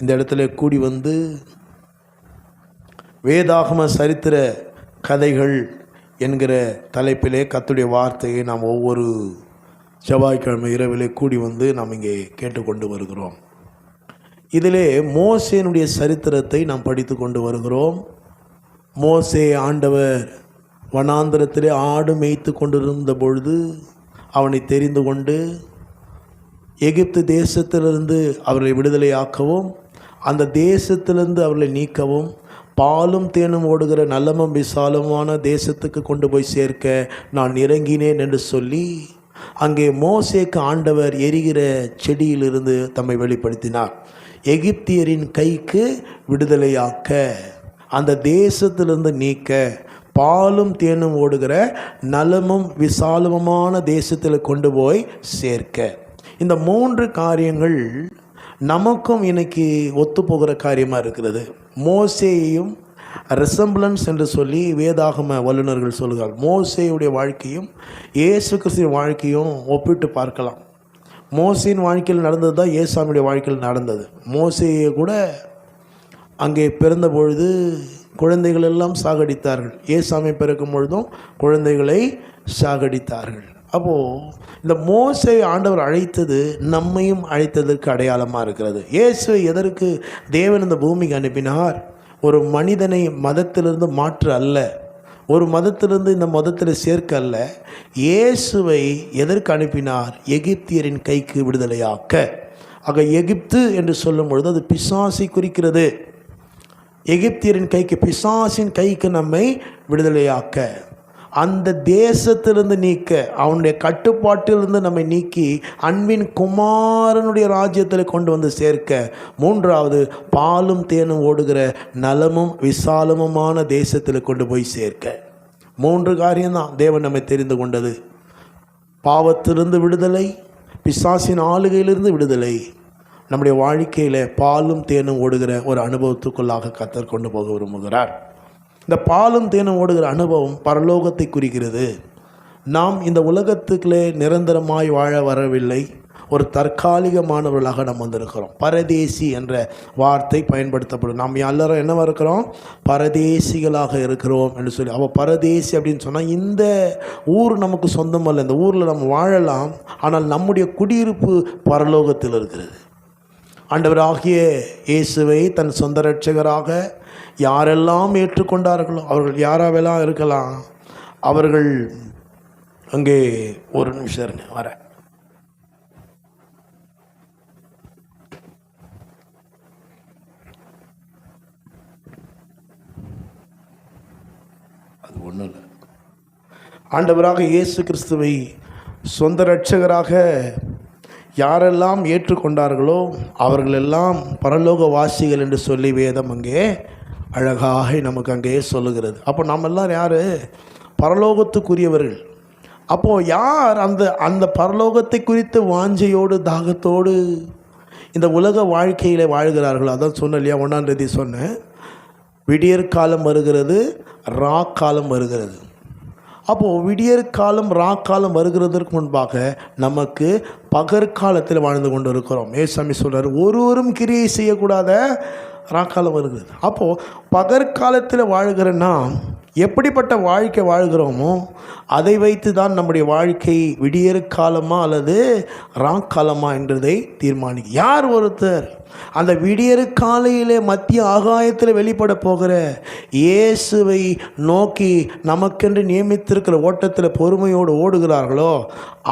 இந்த இடத்துல கூடி வந்து வேதாகம சரித்திர கதைகள் என்கிற தலைப்பிலே கர்த்தருடைய வார்த்தையை நாம் ஒவ்வொரு செவ்வாய்க்கிழமை இரவிலே கூடி வந்து நாம் இங்கே கேட்டுக்கொண்டு வருகிறோம். இதிலே மோசேனுடைய சரித்திரத்தை நாம் படித்து கொண்டு வருகிறோம். மோசே ஆண்டவர் வனாந்தரத்திலே ஆடு மேய்த்து கொண்டிருந்த பொழுது அவனை தெரிந்து கொண்டு எகிப்து தேசத்திலிருந்து அவர்களை விடுதலையாக்கவும் அந்த தேசத்திலிருந்து அவர்களை நீக்கவும் பாலும் தேனும் ஓடுகிற நல்லமும் விசாலமான தேசத்துக்கு கொண்டு போய் சேர்க்க நான் இறங்கினேன் என்று சொல்லி அங்கே மோசேக்கு ஆண்டவர் எரிகிற செடியிலிருந்து தம்மை வெளிப்படுத்தினார். எகிப்தியரின் கைக்கு விடுதலையாக்க, அந்த தேசத்திலிருந்து நீக்க, பாலும் தேனும் ஓடுகிற நலமும் விசாலமுமான தேசத்தில் கொண்டு போய் சேர்க்க. இந்த 3 காரியங்கள் நமக்கும் இன்னைக்கு ஒத்துப்போகிற காரியமாக இருக்கிறது. மோசேயையும் ரெசம்பிளன்ஸ் என்று சொல்லி வேதாகம வல்லுநர்கள் சொல்லுகிறார். மோசேயுடைய வாழ்க்கையும் இயேசு கிறிஸ்துவின் வாழ்க்கையும் ஒப்பிட்டு பார்க்கலாம். மோசேயின் வாழ்க்கையில் நடந்தது தான் இயேசுவினுடைய வாழ்க்கையில் நடந்தது. மோசேயை கூட அங்கே பிறந்த பொழுது குழந்தைகள் எல்லாம் சாகடித்தார்கள். இயேசுவை பிறக்கும் பொழுதும் குழந்தைகளை சாகடித்தார்கள். அப்போது இந்த மோசே ஆண்டவர் அழைத்தது நம்மையும் அழைத்ததற்கு அடையாளமாக இருக்கிறது. இயேசுவை எதற்கு தேவன் இந்த பூமிக்கு அனுப்பினார்? ஒரு மனிதனை மதத்திலிருந்து மாற்ற அல்ல, ஒரு மதத்திலிருந்து இந்த மதத்தில் சேர்க்க அல்ல. இயேசுவை எதற்கு அனுப்பினார்? எகிப்தியரின் கைக்கு விடுதலையாக்க. ஆக எகிப்து என்று சொல்லும் பொழுது அது பிசாசை குறிக்கிறது. எகிப்தியரின் கைக்கு, பிசாசின் கைக்கு நம்மை விடுதலையாக்க, அந்த தேசத்திலிருந்து நீக்க, அவனுடைய கட்டுப்பாட்டிலிருந்து நம்மை நீக்கி அன்பின் குமாரனுடைய ராஜ்யத்தில் கொண்டு வந்து சேர்க்க. 3வது, பாலும் தேனும் ஓடுகிற நலமும் விசாலமுமான தேசத்தில் கொண்டு போய் சேர்க்க. 3 காரியம்தான் தேவன் நம்மை தெரிந்து கொண்டது. பாவத்திலிருந்து விடுதலை, பிசாசின் ஆளுகையிலிருந்து விடுதலை, நம்முடைய வாழ்க்கையில் பாலும் தேனும் ஓடுகிற ஒரு அனுபவத்துக்குள்ளாக கர்த்தர் கொண்டு போக விரும்புகிறார். இந்த பாலும் தேனும் ஓடுகிற அனுபவம் பரலோகத்தை குறிக்கிறது. நாம் இந்த உலகத்துக்குள்ளே நிரந்தரமாய் வாழ வரவில்லை, ஒரு தற்காலிகமானவர்களாக நாம் வந்திருக்கிறோம். பரதேசி என்ற வார்த்தை பயன்படுத்தப்படும். நாம் எல்லாரும் என்னவா இருக்கிறோம்? பரதேசிகளாக இருக்கிறோம் என்று சொல்லி. அவள் பரதேசி அப்படின்னு சொன்னால் இந்த ஊர் நமக்கு சொந்தம் அல்ல, இந்த ஊரில் நம்ம வாழலாம், ஆனால் நம்முடைய குடியிருப்பு பரலோகத்தில் இருக்கிறது. ஆண்டவராகிய இயேசுவை தன் சொந்த இரட்சகராக யாரெல்லாம் ஏற்றுக்கொண்டார்களோ, அவர்கள் யாராவெல்லாம் இருக்கலாம், அவர்கள் அங்கே ஒரு நிமிஷம் இருங்க, வர அது ஒன்றும் இல்லை. ஆண்டவராக இயேசு கிறிஸ்துவை சொந்த இரட்சகராக யாரெல்லாம் ஏற்றுக்கொண்டார்களோ அவர்களெல்லாம் பரலோக வாசிகள் என்று சொல்லி வேதம் அங்கே அழகாக நமக்கு அங்கே சொல்லுகிறது. அப்போ நாம் எல்லோரும் யார்? பரலோகத்துக்குரியவர்கள். அப்போது யார் அந்த பரலோகத்தை குறித்து வாஞ்சையோடு தாகத்தோடு இந்த உலக வாழ்க்கையில் வாழ்கிறார்களோ, அதான் சொன்ன இல்லையா, 1ஆம் தேதி சொன்னேன், விடியற்காலம் வருகிறது, ராக்காலம் வருகிறது. அப்போது விடியற்காலம் ராக்காலம் வருகிறதற்கு முன்பாக நமக்கு பகற்காலத்தில் வாழ்ந்து கொண்டு இருக்கிறோம். ஏசாமி சொல்கிறார், ஒருவரும் கிரியை செய்யக்கூடாத ராக்காலம் வருகிறது. அப்போது பகற்காலத்தில் வாழ்கிற நாம் எப்படிப்பட்ட வாழ்க்கை வாழ்கிறோமோ அதை வைத்து தான் நம்முடைய வாழ்க்கை விடியற்காலமா அல்லது ராக்காலமா என்றதை தீர்மானிக்கும். யார் ஒருத்தர் அந்த விடியற்காலையிலே மத்திய ஆகாயத்தில் வெளிப்பட போகிற இயேசுவை நோக்கி நமக்கென்று நியமித்திருக்கிற ஓட்டத்தில் பொறுமையோடு ஓடுகிறார்களோ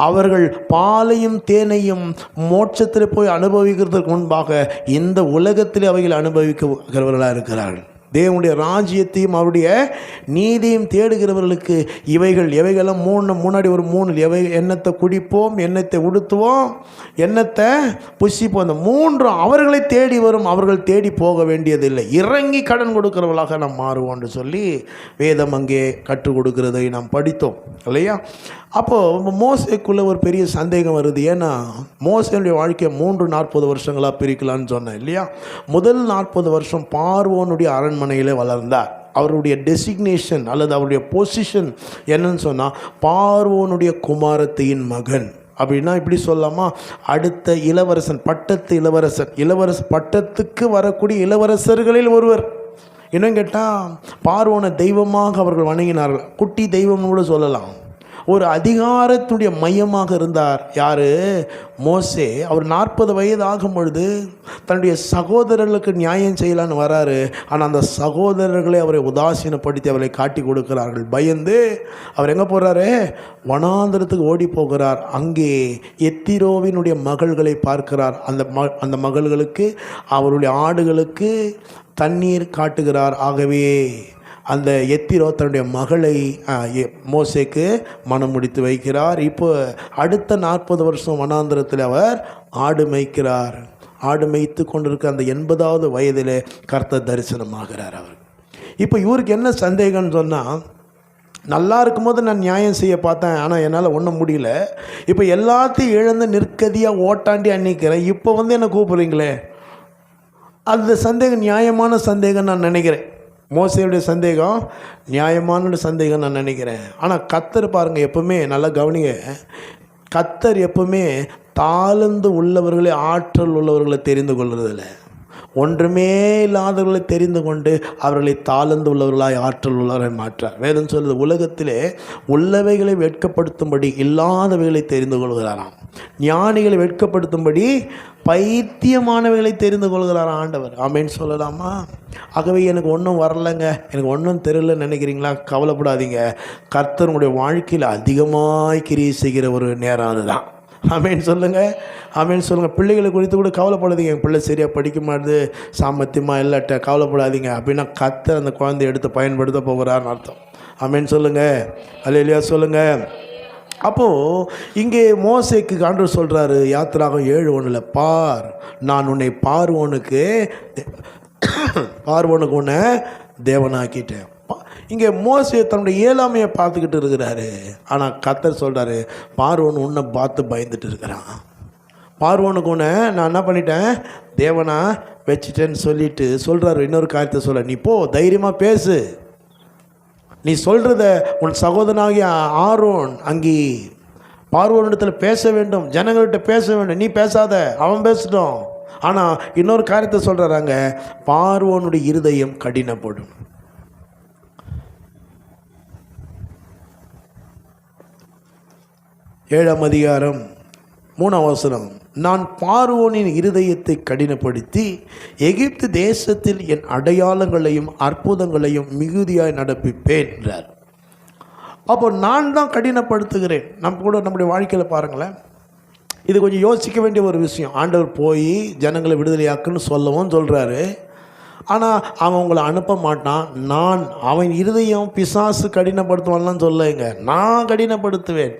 அவர்கள் பாலையும் தேனையும் மோட்சத்தில் போய் அனுபவிக்கிறதுக்கு முன்பாக இந்த உலகத்தில் அவைகள் அனுபவிக்கிறவர்களாக இருக்கிறார்கள். தேவனுடைய ராஜ்யத்தையும் அவருடைய நீதியும் தேடுகிறவர்களுக்கு எவைகள்லாம் முன்னாடி ஒரு 3 எண்ணத்தை குடிப்போம், எண்ணத்தை உடுத்துவோம், எண்ணத்தை புசிப்போம். அந்த 3 அவர்களை தேடி வரும். அவர்கள் தேடி போக வேண்டியதில்லை, இறங்கி கடன் கொடுக்கிறவர்களாக நாம் மாறுவோம்னு சொல்லி வேதம் அங்கே கற்றுக் கொடுக்கிறதை நாம் படித்தோம் இல்லையா? அப்போது மோசேக்குள்ளே ஒரு பெரிய சந்தேகம் வருது. ஏன்னா மோசேனுடைய வாழ்க்கையை 40 வருஷங்களாக பிரிக்கலான்னு சொன்னேன் இல்லையா? முதல் 40 வருஷம் பார்வோனுடைய அரண்மனையில் வளர்ந்தார். அவருடைய டெசிக்னேஷன் அல்லது அவருடைய பொசிஷன் என்னன்னு சொன்னால் பார்வோனுடைய குமாரத்தியின் மகன். அப்படின்னா இப்படி சொல்லலாமா, அடுத்த இளவரசன், பட்டத்து இளவரசன் பட்டத்துக்கு வரக்கூடிய இளவரசர்களில் ஒருவர். இன்னும் கேட்டால் பார்வோனை தெய்வமாக அவர்கள் வணங்கினார்கள். குட்டி தெய்வம்னு கூட சொல்லலாம். ஒரு அதிகாரத்துடைய மையமாக இருந்தார். யார்? மோசே. அவர் 40 வயது ஆகும் பொழுது தன்னுடைய சகோதரர்களுக்கு நியாயம் செய்யலான்னு வராரு. ஆனால் அந்த சகோதரர்களை அவரை உதாசீனப்படுத்தி அவரை காட்டி கொடுக்கிறார்கள். பயந்து அவர் எங்கே போகிறாரு? வனாந்திரத்துக்கு ஓடி போகிறார். அங்கே எத்திரோவினுடைய மகள்களை பார்க்கிறார். அந்த மகள்களுக்கு, அவருடைய ஆடுகளுக்கு தண்ணீர் காட்டுகிறார். ஆகவே அந்த எத்திரோ தன்னுடைய மகளை மோசேக்கு மனம் முடித்து வைக்கிறார். இப்போ அடுத்த 40 வருஷம் வனாந்திரத்தில் அவர் ஆடு மேய்க்கிறார். ஆடு மேய்த்து கொண்டிருக்க அந்த 80வது வயதில் கர்த்தர் தரிசனமாகிறார் அவர். இப்போ இவருக்கு என்ன சந்தேகம்னு சொன்னால், நல்லா இருக்கும்போது நான் நியாயம் செய்ய பார்த்தேன், ஆனால் என்னால் ஒன்றும் முடியல. இப்போ எல்லாத்தையும் இழந்து நிற்கதியாக ஓட்டாண்டி அன்னிக்கிறேன், இப்போ என்னை கூப்பிட்றீங்களே. அந்த சந்தேகம் நியாயமான சந்தேகம் நான் நினைக்கிறேன். மோசேயுடைய சந்தேகம் நியாயமான சந்தேகம் நான் நினைக்கிறேன். ஆனால் கர்த்தர் பாருங்கள், எப்பவுமே நல்லா கவனிங்க, கர்த்தர் எப்பவுமே தாழ்ந்து உள்ளவர்களை, ஆற்றல் உள்ளவர்களை தெரிந்து கொள்வதில்லை. ஒன்றுமே இல்லாதவர்களை தெரிந்து கொண்டு அவர்களை தாழ்ந்து உள்ளவர்களாய் ஆற்றல் உள்ளவரை மாற்றார். வேதம் சொல்லுது, உலகத்திலே உள்ளவைகளை வெட்கப்படுத்தும்படி இல்லாதவைகளை தெரிந்து கொள்கிறாராம். ஞானிகளை வெட்கப்படுத்தும்படி பைத்தியமானவைகளை தெரிந்து கொள்கிறாராம் ஆண்டவர். ஆமேன்னு சொல்லலாமா? ஆகவே எனக்கு ஒன்றும் வரலைங்க, எனக்கு ஒன்றும் தெரியலன்னு நினைக்கிறீங்களா? கவலைப்படாதீங்க. கர்த்தருடைய வாழ்க்கையில் அதிகமாக கிரியை செய்கிற ஒரு நேரம் அதுதான். ஆமேன்னு சொல்லுங்கள், ஆமேன்னு சொல்லுங்கள். பிள்ளைகளை குறித்து கூட கவலைப்படாதீங்க. என் பிள்ளை சரியாக படிக்க மாட்டுது, சாமர்த்தியமாக இல்லாட்ட கவலைப்படாதீங்க. அப்படின்னா கர்த்தர் அந்த குழந்தைய எடுத்து பயன்படுத்த போகிறார்னு அர்த்தம். ஆமேன்னு சொல்லுங்கள், அல்லேலூயா சொல்லுங்கள். அப்போது இங்கே மோசேக்கு ஆண்டவர் சொல்கிறாரு, யாத்திராகம் 7:1, பார், நான் உன்னை பார்வோனுக்கு உன்னை தேவனாக்கிட்டேன். இங்கே மோசே தன்னுடைய இயலாமையை பார்த்துக்கிட்டு இருக்கிறாரு. ஆனால் கர்த்தர் சொல்கிறாரு, பார்வோன் உன்னை பார்த்து பயந்துட்டு இருக்கிறான். பார்வோனுக்கு உன்னை நான் என்ன பண்ணிட்டேன்? தேவனா வச்சுட்டேன்னு சொல்லிட்டு சொல்கிறாரு. இன்னொரு காரியத்தை சொல்ல, நீ போ, தைரியமாக பேசு. நீ சொல்கிறத உன் சகோதரனாகிய ஆரோன் அங்கே பார்வோனிடத்தில் பேச வேண்டும், ஜனங்கள்கிட்ட பேச வேண்டும். நீ பேசாத, அவன் பேசட்டும். ஆனால் இன்னொரு காரியத்தை சொல்கிறாங்க, பார்வோனுடைய இருதயம் கடினப்படும். 7ஆம் அதிகாரம் 3ஆம் வசனம், நான் பார்வோனின் இருதயத்தை கடினப்படுத்தி எகிப்து தேசத்தில் என் அடையாளங்களையும் அற்புதங்களையும் மிகுதியாய் நடப்பிப்பேன் என்றார். அப்போ நான் தான் கடினப்படுத்துகிறேன். நம்முடைய வாழ்க்கையில் பாருங்களேன், இது கொஞ்சம் யோசிக்க வேண்டிய ஒரு விஷயம். ஆண்டவர் போய் ஜனங்களை விடுதலையாக்குன்னு சொல்லவும் சொல்கிறாரு. ஆனால் அவன் உங்களை அனுப்ப மாட்டான். அவன் இருதயம் பிசாசு கடினப்படுத்துவான்லாம் சொல்லுங்க, நான் கடினப்படுத்துவேன்.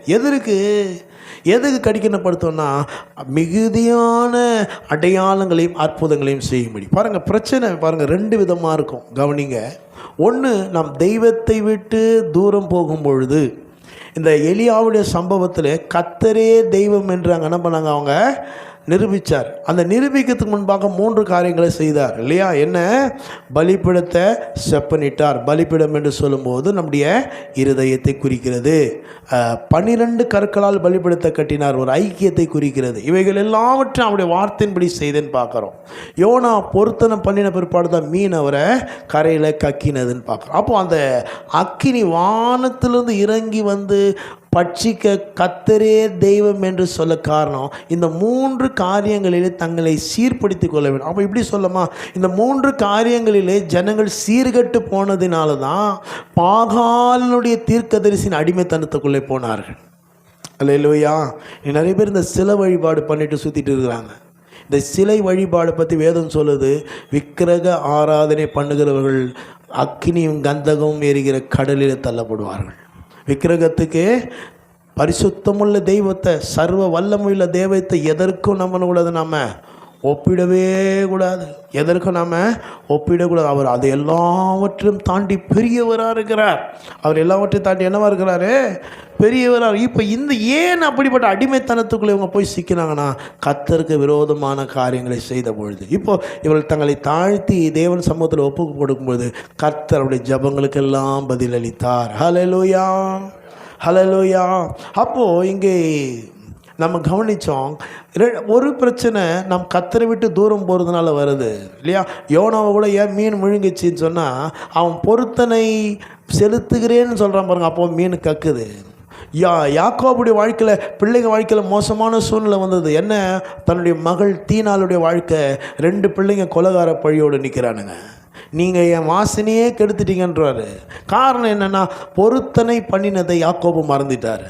எதுக்கு கடினப்படுத்துவேன்னா, மிகுதியான அடையாளங்களையும் அற்புதங்களையும் செய்யும்படி. பாருங்கள், பிரச்சனை பாருங்கள் 2 விதமாக இருக்கும். கவனிங்க. ஒன்று, நாம் தெய்வத்தை விட்டு தூரம் போகும் பொழுது, இந்த எலியாவுடைய சம்பவத்தில் கர்த்தரே தெய்வம் என்று அங்கே என்ன பண்ணாங்க, அவங்க நிரூபித்தார். அந்த நிரூபிக்கிறதுக்கு முன்பாக 3 காரியங்களை செய்தார் இல்லையா? என்ன? பலிபீடத்தை செப்பனிட்டார். பலிபீடம் என்று சொல்லும்போது நம்முடைய இருதயத்தை குறிக்கிறது. 12 கற்களால் பலிபீடத்தை கட்டினார், ஒரு ஐக்கியத்தை குறிக்கிறது. இவைகள் எல்லாவற்றையும் அவருடைய வார்த்தையின்படி செய்தேன்னு பார்க்குறோம். யோனா பொருத்தனம் பண்ணின பிற்பாடு தான் மீன் அவரை கரையில் கக்கினதுன்னு பார்க்குறோம். அப்போ அந்த அக்கினி வானத்திலிருந்து இறங்கி வந்து பட்சிக்க கர்த்தரே தெய்வம் என்று சொல்ல காரணம், இந்த 3 காரியங்களிலே தங்களை சீர்படுத்தி கொள்ள வேண்டும். அப்போ இப்படி சொல்லமா, இந்த 3 காரியங்களிலே ஜனங்கள் சீர்கட்டு போனதினால தான் பாகாலினுடைய தீர்க்கதரிசின் அடிமைத்தனத்துக்குள்ளே போனார்கள். அல்லேலூயா. நிறைய பேர் இந்த சிலை வழிபாடு பண்ணிட்டு சுற்றிட்டு இருக்கிறாங்க. இந்த சிலை வழிபாடு பற்றி வேதம் சொல்லுது, விக்கிரக ஆராதனை பண்ணுகிறவர்கள் அக்கினியும் கந்தகமும் எரிகிற கடலில் தள்ளப்படுவார்கள். விக்கிரகத்துக்கு பரிசுத்தமுள்ள தெய்வத்தை, சர்வ வல்லமுள்ள தெய்வத்தை எதற்கும் நம்மக்கூடாது, நாம் ஒப்பிடவே கூடாது. எதற்கும் நாம் ஒப்பிடக்கூடாது. அவர் அதை எல்லாவற்றையும் தாண்டி பெரியவராக இருக்கிறார். அவர் எல்லாவற்றையும் தாண்டி என்னவா இருக்கிறாரு? பெரியவராக. இப்போ ஏன் அப்படிப்பட்ட அடிமைத்தனத்துக்குள்ளே இவங்க போய் சிக்கினாங்கன்னா, கர்த்தருக்கு விரோதமான காரியங்களை செய்த பொழுது. இப்போ இவர்கள் தங்களை தாழ்த்தி தேவன் சமூகத்தில் ஒப்பு கொடுக்கும்போது கர்த்தர் அவருடைய ஜபங்களுக்கெல்லாம் பதிலளித்தார். ஹல்லேலூயா, ஹல்லேலூயா. அப்போது இங்கே நம்ம கவனித்தோம். ஒரு பிரச்சனை நம் கத்தரை விட்டு தூரம் போகிறதுனால வருது இல்லையா? யோனாவை கூட ஏன் மீன் முழுங்கிச்சின்னு சொன்னால், அவன் பொருத்தனை செலுத்துகிறேன்னு சொல்கிறான் பாருங்க, அப்போ மீன் கக்குது. யாக்கோபுடைய வாழ்க்கையில், பிள்ளைங்க வாழ்க்கையில் மோசமான சூழ்நிலை வந்தது. என்ன? தன்னுடைய மகள் தீனாளுடைய வாழ்க்கை, 2 பிள்ளைங்க கொலைகார பழியோடு நிற்கிறானுங்க. நீங்கள் என் வாசனையே கெடுத்துட்டீங்கன்றாரு. காரணம் என்னென்னா, பொருத்தனை பண்ணினதை யாக்கோபு மறந்துட்டார்.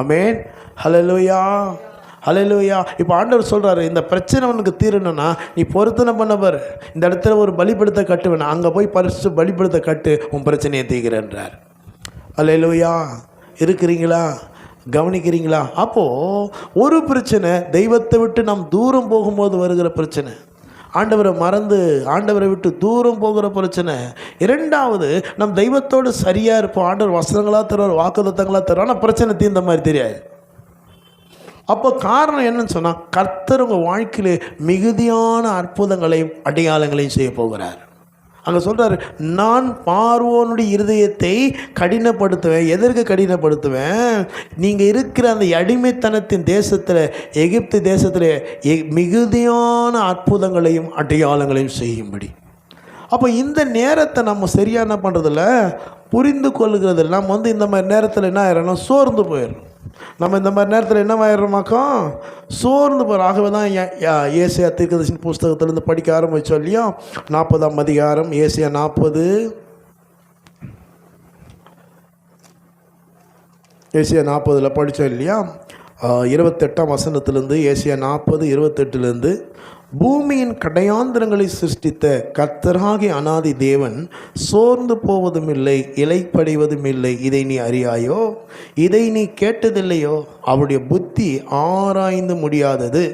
ஆமென், ஹல்லேலூயா, ஹல்லேலூயா. இப்போ ஆண்டவர் சொல்கிறாரு, இந்த பிரச்சனை உனக்கு தீரணும்னா நீ பொருத்தனை பண்ண பாரு. இந்த இடத்துல ஒரு பலிபீடத்தை கட்டு வேணாம், அங்கே போய் பரிசு பலிபீடத்தை கட்டு, உன் பிரச்சனையை தீர்க்கிறேன்றார். ஹல்லேலூயா. இருக்கிறீங்களா? கவனிக்கிறீங்களா? அப்போது ஒரு பிரச்சனை தெய்வத்தை விட்டு நாம் தூரம் போகும்போது வருகிற பிரச்சனை, ஆண்டவரை மறந்து ஆண்டவரை விட்டு தூரம் போகிற பிரச்சனை. 2வது, நம் தெய்வத்தோடு சரியாக இருப்போம், ஆண்டவர் வசனங்களாக தருவார், வாக்குத்தத்தங்களாக தருவார், ஆனால் பிரச்சனை தீர்ந்த மாதிரி தெரியாது. அப்போ காரணம் என்னன்னு சொன்னால், கர்த்தர் உங்கள் வாழ்க்கையிலே மிகுதியான அற்புதங்களையும் அடையாளங்களையும் செய்ய போகிறார். அங்கே சொல்கிறாரு, நான் பார்வோனுடைய இருதயத்தை கடினப்படுத்துவேன். எதற்கு கடினப்படுத்துவேன்? நீங்கள் இருக்கிற அந்த அடிமைத்தனத்தின் தேசத்தில், எகிப்து தேசத்தில் மிகுதியான அற்புதங்களையும் அடையாளங்களையும் செய்யும்படி. அப்போ இந்த நேரத்தை நம்ம சரியாக என்ன பண்ணுறதில்ல, புரிந்து கொள்ளுகிறது. நம்ம இந்த மாதிரி நேரத்தில் என்ன ஆயிடணும், சோர்ந்து போயிடணும். நம்ம இந்த மாதிரி நேரத்தில் என்னவாயிடுறோமாக்கோ, சோர்ந்து போகிறோம். ஆகவே தான் ஏசாயா தீர்க்கதரிசியின் புஸ்தகத்திலேருந்து படிக்க ஆரம்பித்தோம் இல்லையா? 40ஆம் அதிகாரம், ஏசாயா 40, ஏசாயா 40 படித்தோம் இல்லையா? 28ஆம் வசனத்திலேருந்து, ஏசாயா 40, 28லேருந்து, பூமியின் கடையாந்திரங்களை சிருஷ்டித்த கர்த்தராகிய அநாதி தேவன் சோர்ந்து போவதும் இல்லை, இலைப்படைவதும் இல்லை. இதை நீ அறியாயோ? இதை நீ கேட்டதில்லையோ? அவருடைய புத்தி ஆராய்ந்து முடியாதது.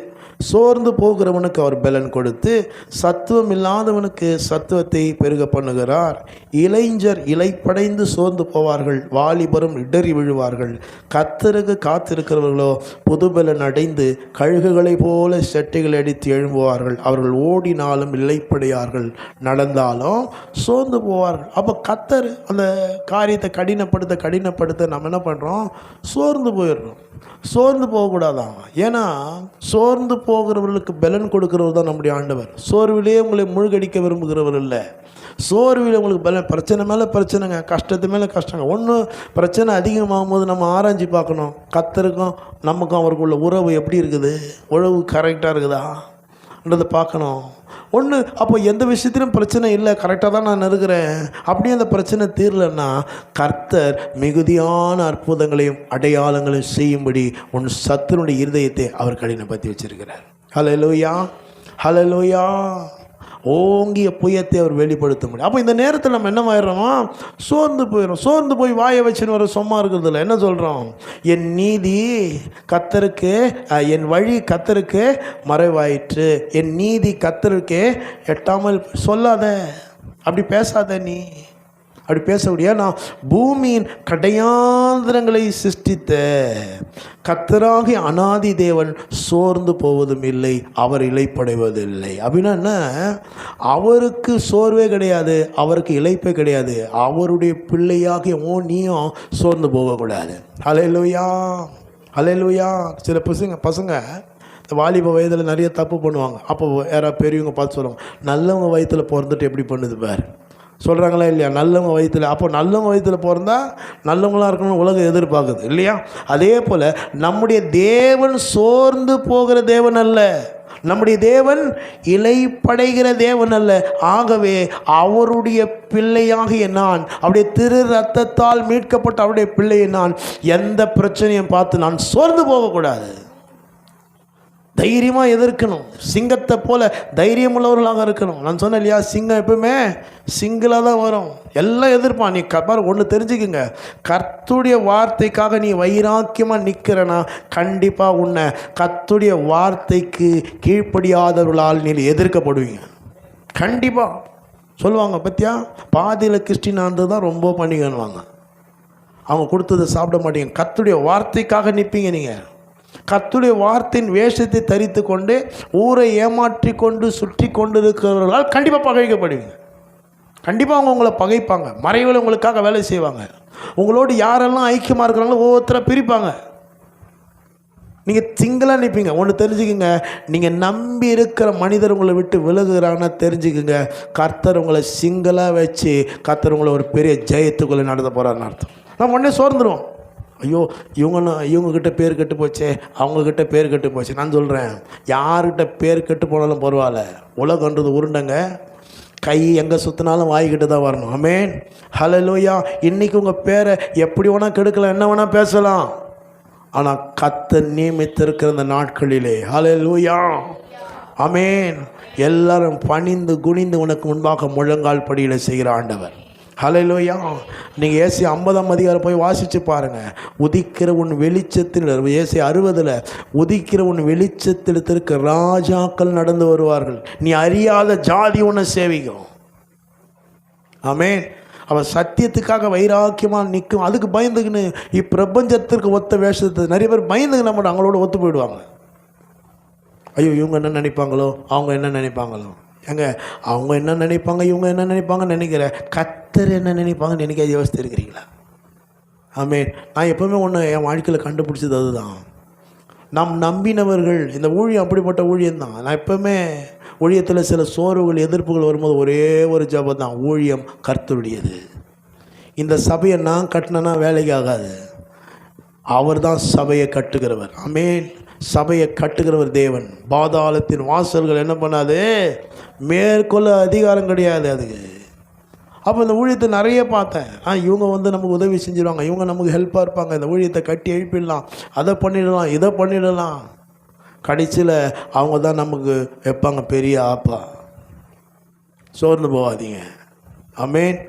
சோர்ந்து போகிறவனுக்கு அவர் பலன் கொடுத்து, சத்துவம் இல்லாதவனுக்கு சத்துவத்தை பெருக பண்ணுகிறார். இளைஞர் இலைப்படைந்து சோர்ந்து போவார்கள், வாலிபரும் இடறி விழுவார்கள். கர்த்தருக்கு காத்திருக்கிறவர்களோ புதுபலன் அடைந்து கழுகுகளைப் போல செட்டைகள் அடித்து எழும்புவார்கள். அவர்கள் ஓடினாலும் இலைப்படையார்கள், நடந்தாலும் சோர்ந்து போவார்கள். அப்போ கர்த்தர் அந்த காரியத்தை கடினப்படுத்த நம்ம என்ன பண்ணுறோம், சோர்ந்து போயிடுறோம். சோர்ந்து போகக்கூடாதான். ஏன்னா சோர்ந்து போகிறவர்களுக்கு பலன் கொடுக்கிறவர் தான் நம்முடைய ஆண்டவர். சோர்விலே உங்களை மூழ்கடிக்க விரும்புகிறவர் இல்லை. சோர்வில் உங்களுக்கு பலன், பிரச்சனை மேலே பிரச்சனைங்க, கஷ்டத்து மேலே கஷ்டங்க. ஒன்று பிரச்சனை அதிகமாகும் போது நம்ம ஆராய்ச்சி பார்க்கணும், கர்த்தருக்கும் நமக்கும் அவருக்குள்ள உறவு எப்படி இருக்குது, உறவு கரெக்டாக இருக்குதான்றதை பார்க்கணும். ஒன்று, அப்போ எந்த விஷயத்திலும் பிரச்சனை இல்லை, கரெக்டாக தான் நான் இருக்கிறேன், அப்படியே அந்த பிரச்சனை தீரலைன்னா கர்த்தர் மிகுதியான அற்புதங்களையும் அடையாளங்களையும் செய்யும்படி உன் சத்துருடைய இருதயத்தை அவர் கடினப்படுத்தி வச்சிருக்கிறார். ஹல்லேலூயா, ஹல்லேலூயா. ஓங்கிய புயத்தை அவர் வெளிப்படுத்த முடியும். அப்போ இந்த நேரத்தில் நம்ம என்ன ஆயிடுறோமா, சோர்ந்து போயிடும். சோர்ந்து போய் வாயை வச்சுன்னு வர சும்மா இருக்கிறதில்ல. என்ன சொல்கிறோம், என் நீதி கர்த்தருக்கு, என் வழி கர்த்தருக்கு மறைவாயிற்று, என் நீதி கர்த்தருக்கு எட்டாமல் சொல்லாத, அப்படி பேசாத, நீ அப்படி பேச முடியாது. நான் பூமியின் கடையாந்திரங்களை சிருஷ்டித்த கர்த்தராகிய அநாதி தேவன் சோர்ந்து போவதும் இல்லை, அவர் இளைப்படைவதில்லை. அப்படின்னா என்ன, அவருக்கு சோர்வே கிடையாது, அவருக்கு இளைப்பே கிடையாது. அவருடைய பிள்ளையாகிய நீயும் சோர்ந்து போகக்கூடாது. ஹல்லேலூயா, ஹல்லேலூயா. சில பசங்க வாலிப வயதில் நிறைய தப்பு பண்ணுவாங்க. அப்போ யாராவது பெரியவங்க பார்த்து சொல்லுவாங்க, நல்லவங்க வயதில் பிறந்துட்டு எப்படி பண்ணுது பாரு, சொல்கிறாங்களா இல்லையா? நல்லவங்க வயிற்றில், அப்போ நல்லவங்க வயிற்றில் பிறந்தா நல்லவங்களாக இருக்கணும்னு உலகம் எதிர்பார்க்குது இல்லையா? அதே போல் நம்முடைய தேவன் சோர்ந்து போகிற தேவன் அல்ல, நம்முடைய தேவன் இலைப்படைகிற தேவன் அல்ல. ஆகவே அவருடைய பிள்ளையாகிய நான், அவருடைய திரு ரத்தத்தால் மீட்கப்பட்ட அவருடைய பிள்ளையை நான் எந்த பிரச்சனையும் பார்த்து நான் சோர்ந்து போகக்கூடாது. தைரியமாக எதிர்க்கணும், சிங்கத்தை போல தைரியம் உள்ளவர்களாக இருக்கணும். நான் சொன்னேன் இல்லையா, சிங்கம் எப்பவுமே சிங்கிளாக தான் வரும், எல்லாம் எதிர்ப்பான். நீ பாரு, ஒன்று தெரிஞ்சுக்குங்க, கர்த்தருடைய வார்த்தைக்காக நீ வைராக்கியமாக நிற்கிறனா கண்டிப்பாக உன்னை கர்த்தருடைய வார்த்தைக்கு கீழ்ப்படியாதவர்களால் நீ எதிர்க்கப்படுவீங்க. கண்டிப்பாக சொல்லுவாங்க, பத்தியா பாதியில் கிறிஸ்டினானது தான் ரொம்ப பண்ணிக்கணுவாங்க, அவங்க கொடுத்ததை சாப்பிட மாட்டீங்க. கர்த்தருடைய வார்த்தைக்காக நிற்பீங்க. நீங்கள் கர்த்தருடைய வார்த்தையின் வேஷத்தை தரித்து கொண்டு ஊரை ஏமாற்றி கொண்டு சுற்றி கொண்டு இருக்கிறவர்களால் கண்டிப்பாக பகைக்கப்படுவீங்க. கண்டிப்பாக அவங்க உங்களை பகைப்பாங்க, மறைவில் உங்களுக்காக வேலை செய்வாங்க. உங்களோடு யாரெல்லாம் ஐக்கியமாக இருக்கிறாங்களோ ஒவ்வொருத்தரை பிரிப்பாங்க. நீங்கள் சிங்கிளாக நிற்பீங்க. ஒன்று தெரிஞ்சுக்குங்க, நீங்கள் நம்பி இருக்கிற மனிதர் உங்களை விட்டு விலகுறாங்கன்னா தெரிஞ்சுக்குங்க, கர்த்தர் உங்களை சிங்கிளாக வச்சு கர்த்தர் உங்களை ஒரு பெரிய ஜெயத்துக்குள்ளே நடத்த போகிறாருன்னு அர்த்தம். நம்ம உடனே சோர்ந்துருவோம். ஐயோ இவங்கக்கிட்ட பேர் கெட்டு போச்சே, அவங்கக்கிட்ட பேர் கெட்டு போச்சு. நான் சொல்கிறேன், யார்கிட்ட பேர் கெட்டு போனாலும் பரவாயில்ல, உலகன்றது உருண்டங்க, கை எங்கே சுற்றினாலும் வாய்கிட்ட தான் வரணும். ஆமென், ஹல்லேலூயா. இன்றைக்கி உங்கள் பேரை எப்படி வேணால் கெடுக்கலாம், என்ன வேணால் பேசலாம், ஆனால் கர்த்தர் நியமித்திருக்கிற இந்த நாட்களிலே, ஹல்லேலூயா, ஆமென், எல்லாரும் பணிந்து குனிந்து உனக்கு முன்பாக முழங்கால் படியில் செய்கிற ஆண்டவர். ஹல்லேலூயா. நீங்கள் ஏசி 50ஆம் அதிகாரம் போய் வாசித்து பாருங்கள். உதிக்கிற உன் வெளிச்சத்தில், ஏசி 60 உதிக்கிற உன் வெளிச்சத்திற்கு ராஜாக்கள் நடந்து வருவார்கள், நீ அறியாத ஜாதி உன்னை சேவிக்கும். ஆமென். அவன் சத்தியத்துக்காக வைராக்கியமாக நிற்கும். அதுக்கு பயந்துக்குன்னு இப்பிரபஞ்சத்திற்கு ஒத்த வேஷத்தை நிறைய பேர் பயந்துக்கு நம்ம அவங்களோட ஒத்து போயிடுவாங்க. ஐயோ இவங்க என்ன நினைப்பாங்களோ, அவங்க என்ன நினைப்பாங்களோ, எங்க அவங்க என்ன நினைப்பாங்க, இவங்க என்ன நினைப்பாங்கன்னு நினைக்கிற, கர்த்தர் என்ன நினைப்பாங்கன்னு நினைக்க யோசித்து இருக்கிறீங்களா? ஆமென். நான் எப்போவுமே ஒன்று என் வாழ்க்கையில் கண்டுபிடிச்சது அதுதான். நம் நம்பினவர்கள், இந்த ஊழியம் அப்படிப்பட்ட ஊழியம்தான். நான் எப்போவுமே ஊழியத்தில் சில சோர்வுகள் எதிர்ப்புகள் வரும்போது ஒரே ஒரு ஜபம் தான், ஊழியம் கர்த்தருடையது. இந்த சபையை நான் கட்டினா வேலைக்கு ஆகாது, அவர் தான் சபையை கட்டுகிறவர். ஆமென். சபையை கட்டுகிறவர் தேவன். பாதாளத்தின் வாசல்கள் என்ன பண்ணாது, மேற்கொள்ள அதிகாரம் கிடையாது அதுக்கு. அப்போ இந்த ஊழியத்தை நிறைய பார்த்தேன். இவங்க நமக்கு உதவி செஞ்சிருவாங்க, இவங்க நமக்கு ஹெல்ப்பாக இருப்பாங்க, இந்த ஊழியத்தை கட்டி எழுப்பிடலாம், அதை பண்ணிடலாம், இதை பண்ணிடலாம். கடைசியில் அவங்க தான் நமக்கு வைப்பாங்க பெரிய ஆப்பா. சோர்ந்து போகாதீங்க. ஆமென்,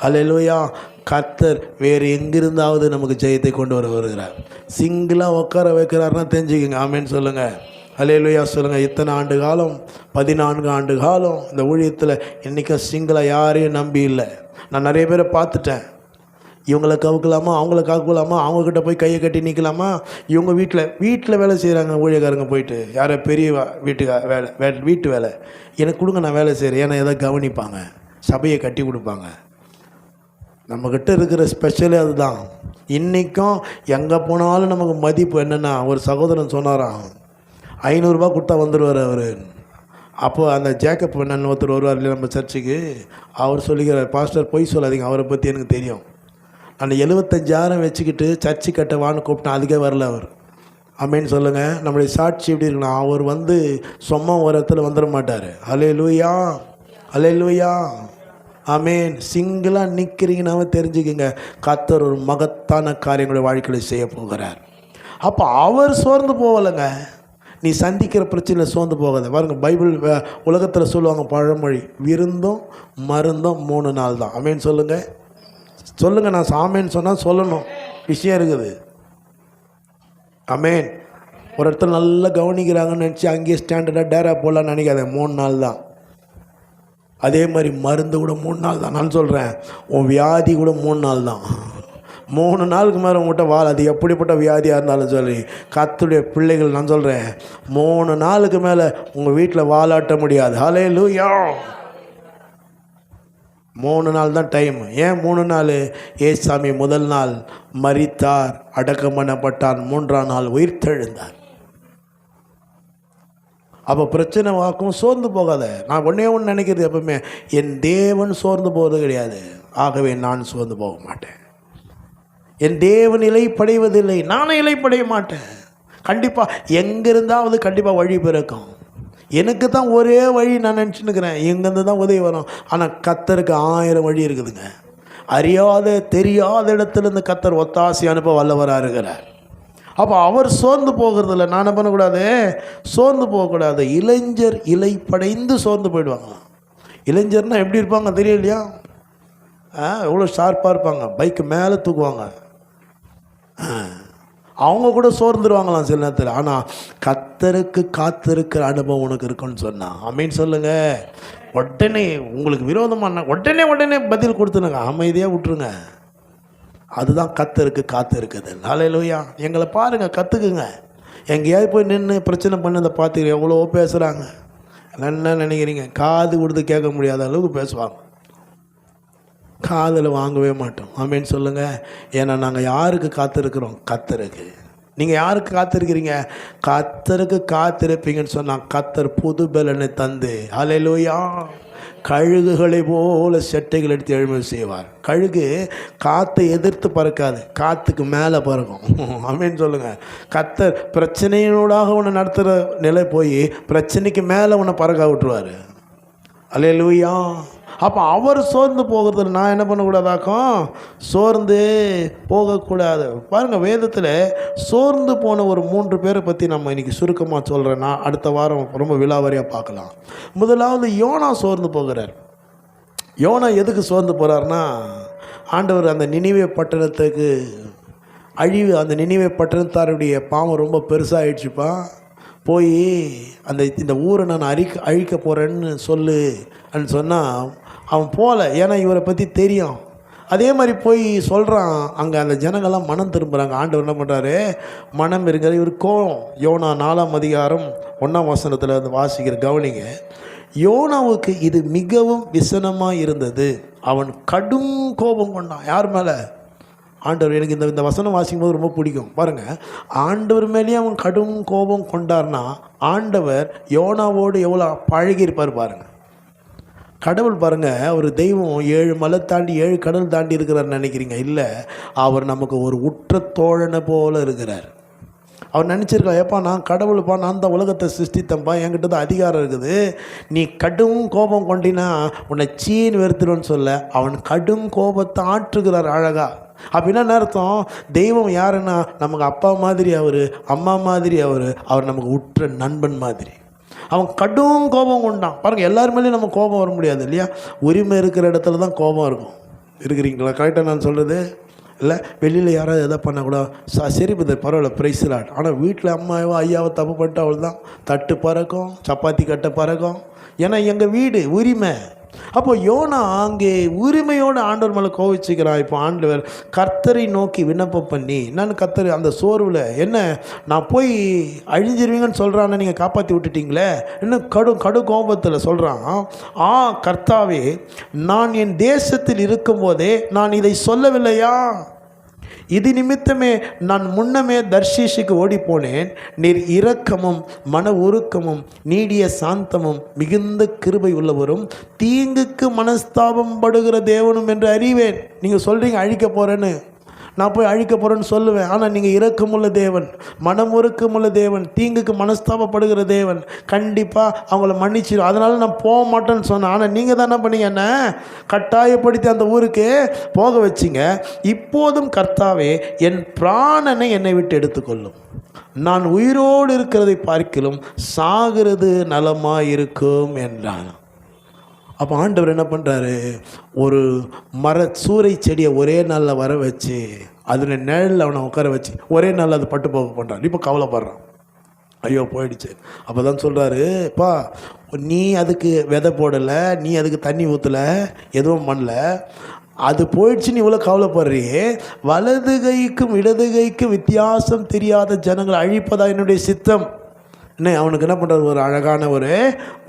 ஹல்லேலூயா. கர்த்தர் வேறு எங்கிருந்தாவது நமக்கு ஜெயத்தை கொண்டு வருகிறார். சிங்கிளாக உட்கார வைக்கிறாருன்னா தெரிஞ்சுக்கங்க. ஆமென் சொல்லுங்கள், ஹல்லேலூயா சொல்லுங்கள். இத்தனை ஆண்டு காலம், 14 ஆண்டு காலம் இந்த ஊழியத்தில் இன்றைக்கும் சிங்கிளாக யாரையும் நம்பி இல்லை. நான் நிறைய பேரை பார்த்துட்டேன். இவங்களை கவுக்கலாமா, அவங்கள கவுக்கலாமா, அவங்கக்கிட்ட போய் கையை கட்டி நிற்கலாமா. இவங்க வீட்டில் வேலை செய்கிறாங்க ஊழியக்காரங்க, போயிட்டு யாரோ பெரிய வீட்டு வேலை எனக்கு கொடுங்க, நான் வேலை செய்கிறேன், ஏன்னா எதை கவனிப்பாங்க, சபையை கட்டி கொடுப்பாங்க. நம்மக்கிட்ட இருக்கிற ஸ்பெஷலே அதுதான். இன்றைக்கும் எங்கே போனாலும் நமக்கு மதிப்பு என்னென்னா, ஒரு சகோதரன் சொன்னாராம், 500 ரூபா கொடுத்தா வந்துடுவார் அவர். அப்போ அந்த ஜேக்கப் என்னன்னு ஒருத்தர் வருவார் இல்லையா நம்ம சர்ச்சுக்கு, அவர் சொல்லிக்கிறார், பாஸ்டர் பொய் சொல்லாதீங்க, அவரை பற்றி எனக்கு தெரியும், நான் 75,000 வச்சுக்கிட்டு சர்ச்சு கட்டவான்னு கூப்பிட்டேன், அதுக்கே வரல அவர். ஆமென் சொல்லுங்கள். நம்முடைய சாட்சி எப்படி இருக்குன்னா, அவர் சும்மா ஒரு இடத்துல வந்துட மாட்டார். ஹல்லேலூயா, ஹல்லேலூயா, ஆமென். சிங்கிளாக நிற்கிறீங்கன்னாவே தெரிஞ்சுக்கிங்க, கர்த்தர் ஒரு மகத்தான காரியங்களுடைய வாழ்க்கையில் செய்ய போகிறார். அப்போ அவர் சோர்ந்து போகலைங்க. நீ சந்திக்கிற பிரச்சனையில் சோர்ந்து போகாத. பாருங்க, பைபிள் உலகத்தில் சொல்லுவாங்க பழமொழி, விருந்தும் மருந்தும் 3 நாள் தான். ஆமென் சொல்லுங்கள், சொல்லுங்கள். நான் சாமேன்னு சொன்னால் சொல்லணும், விஷயம் இருக்குது. ஆமென். ஒரு இடத்துல நல்லா கவனிக்கிறாங்கன்னு நினச்சி அங்கேயே ஸ்டாண்டர்டாக டேரா போடலான்னு நினைக்காத, 3 நாள் தான். அதே மாதிரி மருந்து கூட 3 நாள் தான். நான் சொல்கிறேன், உன் வியாதி கூட 3 நாள் தான். 3 நாளுக்கு மேலே உங்கள்கிட்ட வாழ, அது எப்படிப்பட்ட வியாதியாக இருந்தாலும் சொல்லி, கர்த்தருடைய பிள்ளைகள் நான் சொல்கிறேன், 3 நாளுக்கு மேலே உங்கள் வீட்டில் வாழாட்ட முடியாது. ஹல்லேலூயா. 3 நாள் தான் டைம். ஏன் 3 நாள்? ஏசாமி முதல் நாள் மரித்தார், அடக்கம் பண்ணப்பட்டார், 3ஆம் நாள் உயிர்த்தெழுந்தார். அப்போ பிரச்சனை வாக்கும், சோர்ந்து போகாத. நான் ஒன்றே நினைக்கிறது எப்பவுமே, என் தேவன் சோர்ந்து போகிறது கிடையாது, ஆகவே நான் சோர்ந்து போக மாட்டேன். என் தேவன் இலைப்படைவதில்லை, நானும் இலைப்படைய மாட்டேன். கண்டிப்பாக எங்கிருந்தாவது கண்டிப்பாக வழி பிறக்கும். எனக்கு தான் ஒரே வழி நான் நினச்சின்னுக்கிறேன், எங்கேருந்து தான் உதவி வரும். ஆனால் கர்த்தருக்கு 1000 வழி இருக்குதுங்க. அறியாத தெரியாத இடத்துலேருந்து கர்த்தர் ஒத்தாசி அனுப்ப வல்லவராக இருக்கிறார். அப்போ அவர் சோர்ந்து போகிறதில்ல. நான் என்ன பண்ணக்கூடாது, சோர்ந்து போகக்கூடாது. இளைஞர் இலைப்படைந்து சோர்ந்து போயிடுவாங்க. இளைஞர்னால் எப்படி இருப்பாங்க தெரியலையா? எவ்வளோ ஷார்ப்பாக இருப்பாங்க, பைக்கு மேலே தூக்குவாங்க. அவங்க கூட சோர்ந்துருவாங்களாம் சில நேரத்தில். ஆனால் கர்த்தருக்கு காத்திருக்கிற அனுபவம் உனக்கு இருக்குன்னு சொன்னான். ஆமென் சொல்லுங்கள். உடனே உங்களுக்கு விரோதமான உடனே பதில் கொடுத்துனுங்க, அமைதியாக விட்டுருங்க. அதுதான் கர்த்தருக்கு காத்து இருக்குது. ஹல்லேலூயா. எங்களை பாருங்கள், கற்றுக்குங்க. எங்கேயாவது போய் நின்று பிரச்சனை பண்ணதை பார்த்துக்கிறேன், எவ்வளோ பேசுகிறாங்க. என்ன நினைக்கிறீங்க? காது கொடுத்து கேட்க முடியாத அளவுக்கு பேசுவாங்க, காதில் வாங்கவே மாட்டோம். ஆமென் சொல்லுங்கள். ஏன்னா நாங்கள் யாருக்கு காத்திருக்கிறோம்? கர்த்தருக்கு. நீங்கள் யாருக்கு காத்திருக்கிறீங்க? கர்த்தருக்கு காத்திருப்பீங்கன்னு சொன்னால் கர்த்தர் புது பலனை தந்து ஹல்லேலூயா கழுகுகளை போல செட்டைகள் எடுத்து எழுமை செய்வார். கழுகு காற்றை எதிர்த்து பறக்காது, காற்றுக்கு மேலே பறக்கும். ஆமென் சொல்லுங்கள். கர்த்தர் பிரச்சனையினூடாக உன்னை நடத்துகிற நிலை போய் பிரச்சனைக்கு மேலே உன்னை பறக்க விட்டுருவார். ஹல்லேலூயா. அப்போ அவர் சோர்ந்து போகிறது நான் என்ன பண்ணக்கூடாதாக்கும்? சோர்ந்து போகக்கூடாது. பாருங்கள், வேதத்தில் சோர்ந்து போன ஒரு 3 பேரை பற்றி நம்ம இன்றைக்கி சுருக்கமாக சொல்கிறேன். நான் அடுத்த வாரம் ரொம்ப விலாவரியாக பார்க்கலாம். முதலாவது யோனா சோர்ந்து போகிறார். யோனா எதுக்கு சோர்ந்து போகிறார்னா, ஆண்டவர் அந்த நினிவே பட்டணத்துக்கு அழிவு, அந்த நினிவே பட்டணத்தாருடைய பாவம் ரொம்ப பெருசாகிடுச்சுப்பா, போய் இந்த ஊரை நான் அழிக்க போகிறேன்னு சொல்லு அப்படின்னு சொன்னால் அவன் போகல. ஏன்னா இவரை பற்றி தெரியும். அதே மாதிரி போய் சொல்கிறான். அங்கே அந்த ஜனங்கள்லாம் மனம் திரும்புகிறாங்க. ஆண்டவர் என்ன பண்ணுறாரு? மனம் இருக்கிற இவர் கோவம். யோனா 4ஆம் அதிகாரம் 1ஆம் வசனத்தில் வந்து வாசிக்கிற கவனிங்க. யோனாவுக்கு இது மிகவும் விசனமாக இருந்தது. அவன் கடும் கோபம் கொண்டான். யார் மேலே? ஆண்டவர். எனக்கு இந்த வசனம் வாசிக்கும் போது ரொம்ப பிடிக்கும். பாருங்கள், ஆண்டவர் மேலேயே அவன் கடும் கோபம் கொண்டார்னா ஆண்டவர் யோனாவோடு எவ்வளோ பழகியிருப்பார் பாருங்கள். கடவுள் பாருங்கள், ஒரு தெய்வம் 7 மலை தாண்டி 7 கடல் தாண்டி இருக்கிறார் நினைக்கிறீங்க? இல்லை, அவர் நமக்கு ஒரு உற்ற தோழனை போல இருக்கிறார். அவர் நினச்சிருக்கா, ஏப்பா நான் கடவுள்ப்பா, நான் தான் உலகத்தை சிருஷ்டித்தப்பா, என்கிட்ட தான் அதிகாரம் இருக்குது, நீ கடும் கோபம் கொண்டினா உன்னை சீன் வெறுத்துருன்னு சொல்ல அவன் கடும் கோபத்தை ஆற்றுகிறார் அழகா. அப்படின்னா அர்த்தம், தெய்வம் யாருன்னா நமக்கு அப்பா மாதிரி அவர், அம்மா மாதிரி அவர் நமக்கு உற்ற நண்பன் மாதிரி. அவன் கடும் கோபம் கொண்டான். பாருங்கள், எல்லாருமேலேயும் நம்ம கோபம் வர முடியாது இல்லையா? உரிமை இருக்கிற இடத்துல தான் கோபம் இருக்கும். இருக்கிறீங்களா? கரெக்டாக நான் சொல்கிறது இல்லை? வெளியில் யாராவது எதை பண்ணக்கூட சரி பரவாயில்ல, பிரைஸ்லாட். ஆனால் வீட்டில் அம்மாவோ ஐயாவோ தப்பு பண்ணிட்டு அவள் தான் தட்டு பறக்கும், சப்பாத்தி கட்டை பறக்கும். ஏன்னா எங்கள் வீடு உரிமை. அப்போ யோனா அங்கே உரிமையோடு ஆண்டவர் மேலே கோவிச்சுக்கிறான். இப்போ ஆண்டவர் கர்த்தரை நோக்கி விண்ணப்பம் பண்ணி, நான் கர்த்தர் அந்த சோர்வில் என்ன நான் போய் அழிஞ்சிருவீங்கன்னு சொல்கிறான்னு நீங்கள் காப்பாற்றி விட்டுட்டீங்களே, இன்னும் கடு கோபத்தில் சொல்கிறான். கர்த்தாவே, நான் என் தேசத்தில் இருக்கும்போதே நான் இதை சொல்லவில்லையா? இது நிமித்தமே நான் முன்னமே தர்ஷீஷுக்கு ஓடிப்போனேன். நீர் இரக்கமும் மன உருக்கமும் நீடிய சாந்தமும் மிகுந்த கிருபை உள்ளவரும் தீங்குக்கு மனஸ்தாபம் படுகிற தேவனும் என்று அறிவேன். நீங்கள் சொல்கிறீங்க அழிக்க போகிறேன்னு, நான் போய் அழிக்க போகிறேன்னு சொல்லுவேன். ஆனால் நீங்கள் இரக்கமுள்ள தேவன், மனமுருக்கமுள்ள தேவன், தீங்குக்கு மனஸ்தாபப்படுகிற தேவன், கண்டிப்பாக அவங்கள மன்னிச்சிடும். அதனால நான் போக மாட்டேன்னு சொன்னேன். ஆனால் நீங்கள் தான் என்ன பண்ணீங்க? என்ன கட்டாயப்படுத்தி அந்த ஊருக்கு போக வச்சிங்க. இப்போதும் கர்த்தாவே, என் பிராணனை என்னை விட்டு எடுத்துக்கொள்ளும். நான் உயிரோடு இருக்கிறதை பார்க்கிலும் சாகிறது நலமாக இருக்கும் என்றான். அப்போ ஆண்டவர் என்ன பண்ணுறாரு? ஒரு சூறை செடியை ஒரே நாளில் வர வச்சு அதில் நிழலில் அவனை உட்கார வச்சு ஒரே நாளில் அது பட்டு போக பண்ணுறான். இப்போ கவலைப்படுறான், ஐயோ போயிடுச்சு. அப்போ தான் சொல்கிறாரு, அப்பா நீ அதுக்கு விதை போடலை, நீ அதுக்கு தண்ணி ஊற்றலை, எதுவும் பண்ணல, அது போயிடுச்சு, நீ இவ்வளோ கவலைப்படுறியே. வலது கைக்கும் இடது கைக்கும் வித்தியாசம் தெரியாத ஜனங்களை அழிப்பதா என்னுடைய சித்தம். அவனுக்கு என்ன பண்ணுறாரு? ஒரு அழகான ஒரு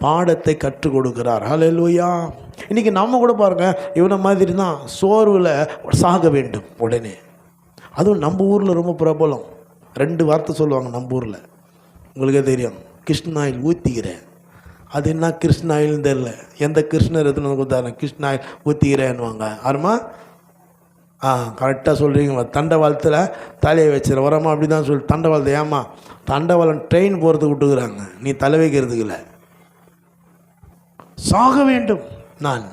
பாடத்தை கற்றுக் கொடுக்குறார். ஹல்லேலூயா. இன்றைக்கி நம்ம கூட பாருங்கள், இவனை மாதிரி தான் சோர்வில் சாக வேண்டும் உடனே. அதுவும் நம்ம ஊரில் ரொம்ப பிரபலம் 2 வார்த்தை சொல்லுவாங்க நம்ம ஊரில், உங்களுக்கே தெரியும். கிருஷ்ண ஆயில் ஊற்றிக்கிறேன். அது என்ன கிருஷ்ண ஆயில்னு தெரில, எந்த கிருஷ்ணர் எத்தனை கொடுத்தாரு கிருஷ்ண ஆயில் ஊற்றிக்கிறேன்னுவாங்க. ஆறுமா கரெக்டாக சொல்கிறீங்க. தண்டவாளத்தில் தலையை வச்சுற வரமா அப்படி தான் சொல்லி தண்டவாளத்தை ஏமா தண்டவாளம் ட்ரெயின் போகிறதுக்கு விட்டுக்கிறாங்க, நீ தலை வைக்கிறதுக்கு இல்லை. சாக வேண்டும் நான்.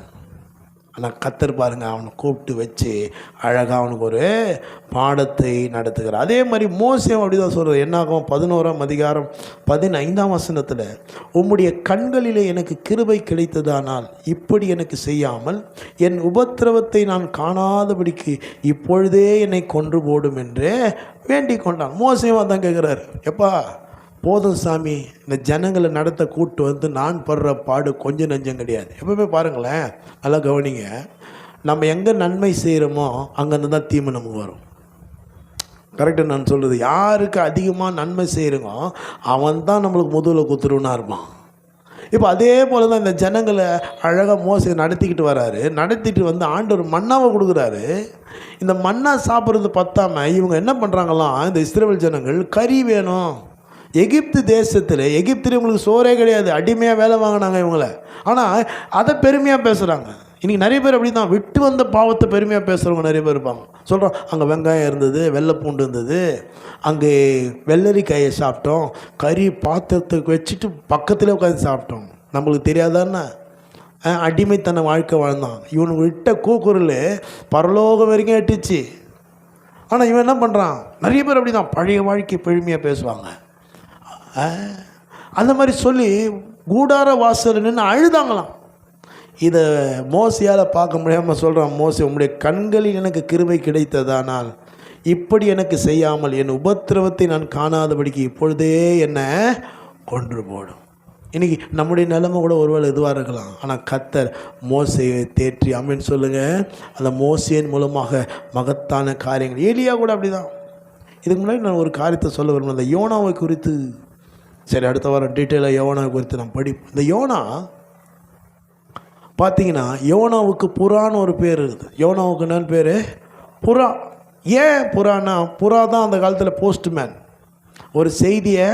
ஆனால் கர்த்தர் பாருங்க, அவனை கூப்பிட்டு வச்சு அழகாக அவனுக்கு ஒரு பாடத்தை நடத்துகிறார். அதே மாதிரி மோசேவும் அப்படி தான் சொல்கிறார். என்னாகும் 11ஆம் அதிகாரம் 15ஆம் வசனத்தில், உம்முடைய கண்களிலே எனக்கு கிருபை கிடைத்ததானால் இப்படி எனக்கு செய்யாமல் என் உபத்திரவத்தை நான் காணாதபடிக்கு இப்பொழுதே என்னை கொன்று போடும் என்று வேண்டிக் கொண்டான். மோசேவும் அதான் கேட்குறாரு, எப்பா போதும் சாமி, இந்த ஜனங்களை நடத்த கூட்டு வந்து நான் படுற பாடு கொஞ்சம் நெஞ்சம் கிடையாது. எப்பவுமே பாருங்களேன், நல்லா கவனிங்க, நம்ம எங்கே நன்மை செய்கிறோமோ அங்கேருந்து தான் தீமை நமக்கு வரும். கரெக்டாக நான் சொல்கிறது, யாருக்கு அதிகமாக நன்மை செய்கிறோமோ அவன் தான் நம்மளுக்கு முதுகில் குத்துருவனா இருப்பான். இப்போ அதே போல் தான் இந்த ஜனங்களை அழகாக மோசே நடத்திக்கிட்டு வராரு. நடத்திட்டு வந்து ஆண்டவர் மன்னாவை கொடுக்குறாரு. இந்த மன்னா சாப்பிட்றது பத்தாம இவங்க என்ன பண்ணுறாங்களாம், இந்த இஸ்ரவேல் ஜனங்கள் கறி வேணும். எகிப்து தேசத்தில் எகிப்தில் இவங்களுக்கு சோறே கிடையாது, அடிமையாக வேலை வாங்கினாங்க இவங்கள. ஆனால் அதை பெருமையாக பேசுகிறாங்க. இன்றைக்கி நிறைய பேர் அப்படி தான் விட்டு வந்த பாவத்தை பெருமையாக பேசுகிறவங்க நிறைய பேர் இருப்பாங்க. சொல்கிறோம், அங்கே வெங்காயம் இருந்தது, வெள்ளைப்பூண்டு இருந்தது, அங்கே வெள்ளரிக்காயை சாப்பிட்டோம், கறி பாத்திரத்துக்கு வச்சுட்டு பக்கத்தில் உட்காந்து சாப்பிட்டோம். நம்மளுக்கு தெரியாதானே, அடிமைத்தன வாழ்க்கை வாழ்ந்தான். இவனுக்கு விட்ட கூக்குரல் பரலோகம் வரைக்கும் எட்டுச்சு. ஆனால் இவன் என்ன பண்ணுறான், நிறைய பேர் அப்படி தான் பழைய வாழ்க்கை பெருமையாக பேசுவாங்க. அந்த மாதிரி சொல்லி கூடார வாசல் நின்று அழுதாங்களாம். இதை மோசையால் பார்க்க முடியாமல் சொல்கிறான், மோசே உம்முடைய கண்களில் எனக்கு கிருபை கிடைத்ததானால் இப்படி எனக்கு செய்யாமல் என் உபத்திரவத்தை நான் காணாதபடிக்கு இப்பொழுதே என்னை கொன்று போடும். இன்றைக்கி நம்முடைய நிலைமை கூட ஒருவேளை இதுவாக இருக்கலாம். ஆனால் கர்த்தர் மோசையை தேற்றி அமேன் சொல்லுங்கள். அந்த மோசையின் மூலமாக மகத்தான காரியங்கள். ஏலியா கூட அப்படி தான். இதுக்கு முன்னாடி நான் ஒரு காரியத்தை சொல்ல விரும்புகிறேன், அந்த யோனாவை குறித்து. சரி, அடுத்த வாரம் டீட்டெயிலாக யோனாவை குறித்து நான் படிப்போம். இந்த யோனா பார்த்தீங்கன்னா, யோனாவுக்கு புறான்னு ஒரு பேர் இருக்குது. யோனாவுக்கு என்னன்னு பேர்? புறா. ஏன் புறானா, புறா தான் அந்த காலத்தில் போஸ்ட்மேன். ஒரு செய்தியை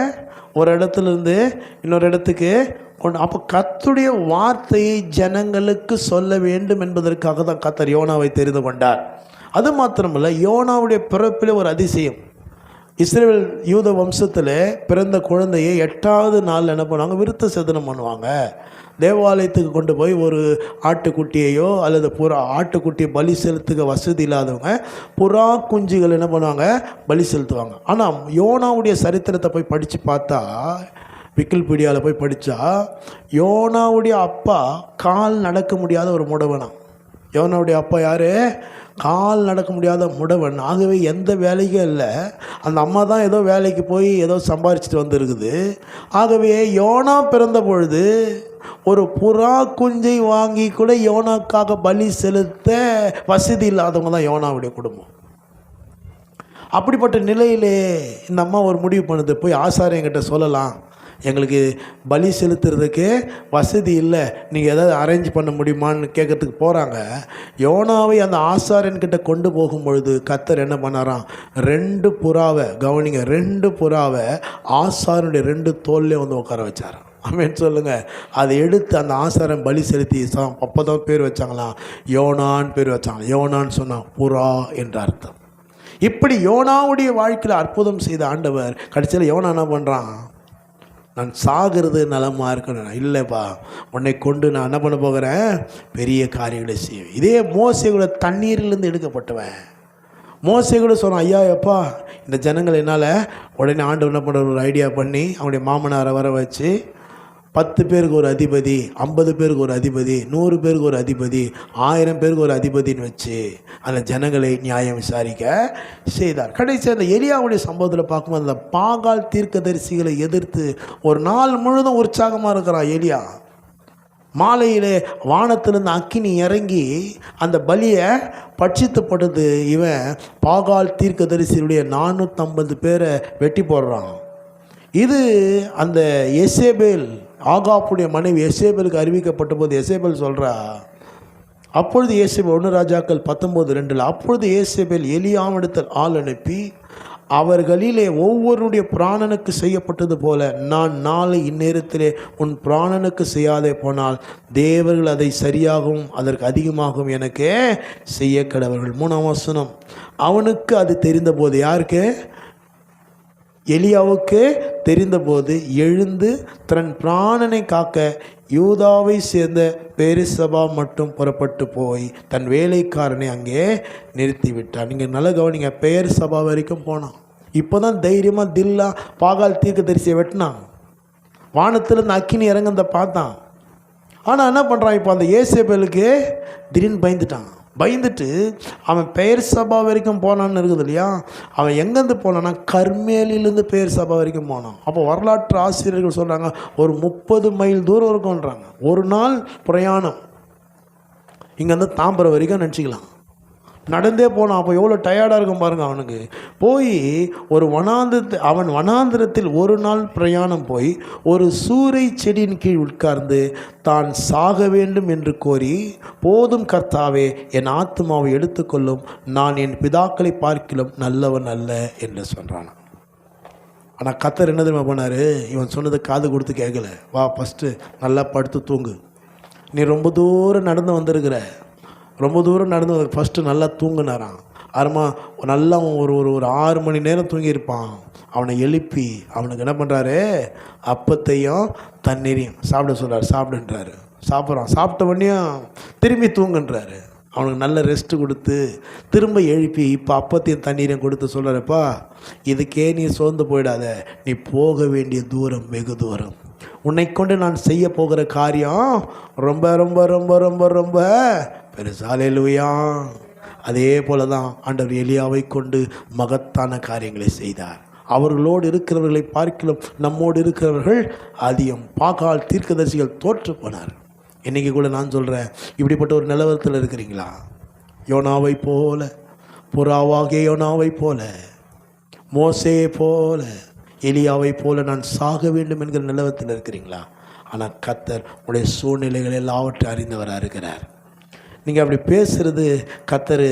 ஒரு இடத்துலேருந்து இன்னொரு இடத்துக்கு கொண்டு, அப்போ கர்த்தருடைய வார்த்தையை ஜனங்களுக்கு சொல்ல வேண்டும் என்பதற்காக தான் கர்த்தர் யோனாவை தெரிந்து கொண்டார். அது மாத்திரமல்ல, யோனாவுடைய பிறப்பில் ஒரு அதிசயம். இஸ்ரவேல் யூத வம்சத்தில் பிறந்த குழந்தையை 8வது நாள் என்ன பண்ணுவாங்க, விருத்த சேதனம் பண்ணுவாங்க. தேவாலயத்துக்கு கொண்டு போய் ஒரு ஆட்டுக்குட்டியையோ அல்லது ஆட்டுக்குட்டியை பலி செலுத்துக்க வசதி இல்லாதவங்க புறா குஞ்சுகள் என்ன பண்ணுவாங்க, பலி செலுத்துவாங்க. ஆனால் யோனாவுடைய சரித்திரத்தை போய் படித்து பார்த்தா, விக்கில்பீடியாவில் போய் படித்தா, யோனாவுடைய அப்பா கால் நடக்க முடியாத ஒரு முடவனா. யோனாவுடைய அப்பா யார்? கால் நடக்க முடியாத முடவன். ஆகவே எந்த வேலைக்கும் இல்லை. அந்த அம்மா தான் ஏதோ வேலைக்கு போய் ஏதோ சம்பாரிச்சிட்டு வந்துருக்குது. ஆகவே யோனா பிறந்த பொழுது ஒரு புறா குஞ்சை வாங்கி கூட யோனாக்காக பலி செலுத்த வசதி இல்லாதவங்க தான் யோனாவுடைய குடும்பம். அப்படிப்பட்ட நிலையிலே இந்த அம்மா ஒரு முடிவு பண்ணுது, போய் ஆசாரியங்கிட்ட சொல்லலாம், எங்களுக்கு பலி செலுத்துறதுக்கு வசதி இல்லை, நீங்கள் ஏதாவது அரேஞ்ச் பண்ண முடியுமான்னு கேட்கறதுக்கு போகிறாங்க. யோனாவை அந்த ஆசாரியன்கிட்ட கொண்டு போகும்பொழுது கர்த்தர் என்ன பண்ணாராம், 2 புறாவை, கவனிங்க, 2 புறாவை ஆசாரனுடைய 2 தோல்லே வந்து உட்கார வச்சாராம். ஆமென் சொல்லுங்கள். அதை எடுத்து அந்த ஆசாரம் பலி செலுத்தி அப்போ தான் பேர் வச்சாங்களாம், யோனான்னு பேர் வச்சாங்களாம். யோனான்னு சொன்னால் புறா என்ற அர்த்தம். இப்படி யோனாவுடைய வாழ்க்கையில் அற்புதம் செய்த ஆண்டவர் கடைசியில் யோனா என்ன பண்ணுறான், நான் சாகிறது நலமாக இருக்கணும், இல்லைப்பா உன்னை கொண்டு நான் என்ன பண்ண போகிறேன், பெரிய காரியங்களை செய்வேன். இதே மோசே கூட தண்ணீரிலிருந்து எடுக்கப்பட்டவன். மோசே கூட சொன்னான், ஐயா எப்பா இந்த ஜனங்கள் என்னால். உடனே ஆண்டவர் என்ன பண்ணுற, ஒரு ஐடியா பண்ணி அவனுடைய மாமனாரை வர வச்சு 10 பேருக்கு ஒரு அதிபதி, 50 பேருக்கு ஒரு அதிபதி, 100 பேருக்கு ஒரு அதிபதி, 1000 பேருக்கு ஒரு அதிபதின்னு வச்சு அந்த ஜனங்களை நியாயம் விசாரிக்க செய்தார். கடைசி அந்த எலியாவுடைய சம்பவத்தில் பார்க்கும்போது அந்த பாகால் தீர்க்கதரிசிகளை எதிர்த்து ஒரு நாள் முழுதும் உற்சாகமாக இருக்கிறான் எலியா. மாலையிலே வானத்திலிருந்து அக்கினி இறங்கி அந்த பலியை பட்சித்துப்படுது. இவன் பாகால் தீர்க்கதரிசியுடைய 450 பேரை வெட்டி போடுறான். இது அந்த எசேபேல், ஆகாப்புடைய மனைவி எசேபேலுக்கு அறிவிக்கப்பட்ட போது எசேபேல் சொல்கிறா, அப்பொழுது ஏசேபேல் 1 ராஜாக்கள் 19:2 அப்பொழுது ஏசேபேல் எலியாவிடத்தில் ஆள் அனுப்பி, அவர்களிலே ஒவ்வொருடைய பிராணனுக்கு செய்யப்பட்டது போல நான் நாளை இந்நேரத்திலே உன் பிராணனுக்கு செய்யாதே போனால் தேவர்கள் அதை சரியாகவும் அதற்கு அதிகமாகவும் எனக்கு செய்ய கடவர்கள். 3ஆம் வசனம், அவனுக்கு அது தெரிந்தபோது, யாருக்கு, எலியாவுக்கு தெரிந்தபோது எழுந்து தன் பிராணனை காக்க யூதாவை சேர்ந்த பெரிசபா மட்டும் புறப்பட்டு போய் தன் வேலைக்காரனை அங்கே நிறுத்திவிட்டான். நீங்கள் நல்ல கவனிங்க, பெயர்சபா வரைக்கும் போனான். இப்போ தான் தைரியமாக தில்லா பாகால் தீர்க்கதரிசியை வெட்டினான். வானத்திலிருந்து அக்கினி இறங்குறத பார்த்தான். ஆனால் என்ன பண்ணுறான், இப்போ அந்த ஏசேபேலுக்கு திடீர்னு பயந்துட்டு அவன் பெயர் சபா வரைக்கும் போனான்னு இருக்குது இல்லையா. அவன் எங்கேருந்து போனான்னா கர்மேலிலேருந்து பெயர் சபா வரைக்கும் போனான். அப்போ வரலாற்று ஆசிரியர்கள் சொல்கிறாங்க ஒரு 30 மைல் தூரம் இருக்கும்ன்றாங்க. ஒரு நாள் பிரயாணம். இங்கேருந்து தாம்பரம் வரைக்கும் நினச்சிக்கலாம். நடந்தே போனான். அப்போ எவ்வளோ டயர்டாக இருக்கும் பாருங்கள் அவனுக்கு. போய் ஒரு அவன் வனாந்திரத்தில் ஒரு நாள் பிரயாணம் போய் ஒரு சூரை செடியின் கீழ் உட்கார்ந்து தான் சாக வேண்டும் என்று கோரி, போதும் கர்த்தாவே, என் ஆத்துமாவை எடுத்துக்கொள்ளும், நான் என் பிதாக்களை பார்க்கிலும் நல்லவன் அல்ல என்று சொல்கிறான். ஆனால் கர்த்தர் என்ன தெரியுமா பண்ணார்? இவன் சொன்னது காது கொடுத்து கேட்கல. வா ஃபஸ்ட்டு நல்லா படுத்து தூங்கு, நீ ரொம்ப தூரம் நடந்து வந்திருக்கிற, ரொம்ப தூரம் நடந்து ஃபஸ்ட்டு நல்லா தூங்குனாரான். அருமா நல்லா ஒரு ஒரு ஒரு 6 மணி நேரம் தூங்கியிருப்பான். அவனை எழுப்பி அவனுக்கு என்ன பண்ணுறாரு? அப்பத்தையும் தண்ணீரையும் சாப்பிட சொல்கிறார். சாப்பிடுன்றாரு. சாப்பிட்றான். சாப்பிட்ட உடனேயும் திரும்பி தூங்குன்றாரு. அவனுக்கு நல்ல ரெஸ்ட்டு கொடுத்து திரும்ப எழுப்பி இப்போ அப்பத்தையும் தண்ணீரையும் கொடுத்து சொல்கிறாருப்பா, இதுக்கே நீ சோர்ந்து போயிடாத, நீ போக வேண்டிய தூரம் வெகு தூரம், உன்னை கொண்டு நான் செய்ய போகிற காரியம் ரொம்ப ரொம்ப ரொம்ப ரொம்ப ரொம்ப பெருசு. ஹல்லேலூயா. அதே போல தான் ஆண்டவர் எலியாவை கொண்டு மகத்தான காரியங்களை செய்தார். அவர்களோடு இருக்கிறவர்களை பார்க்கிலும் நம்மோடு இருக்கிறவர்கள் அதிகம். பாகால் தீர்க்கதரிசிகள் தோற்று போனார். இன்றைக்கி கூட நான் சொல்கிறேன், இப்படிப்பட்ட ஒரு நிலவரத்தில் இருக்கிறீங்களா? யோனாவை போல, புறாவாகிய யோனாவை போல, மோசேயை போல, எலியாவை போல நான் சாக வேண்டும் என்கிற நிலவரத்தில் இருக்கிறீங்களா? ஆனால் கர்த்தர் உடைய சூழ்நிலைகள் எல்லாவற்றையும் அறிந்தவராக இருக்கிறார். நீங்கள் அப்படி பேசுகிறது, கர்த்தர்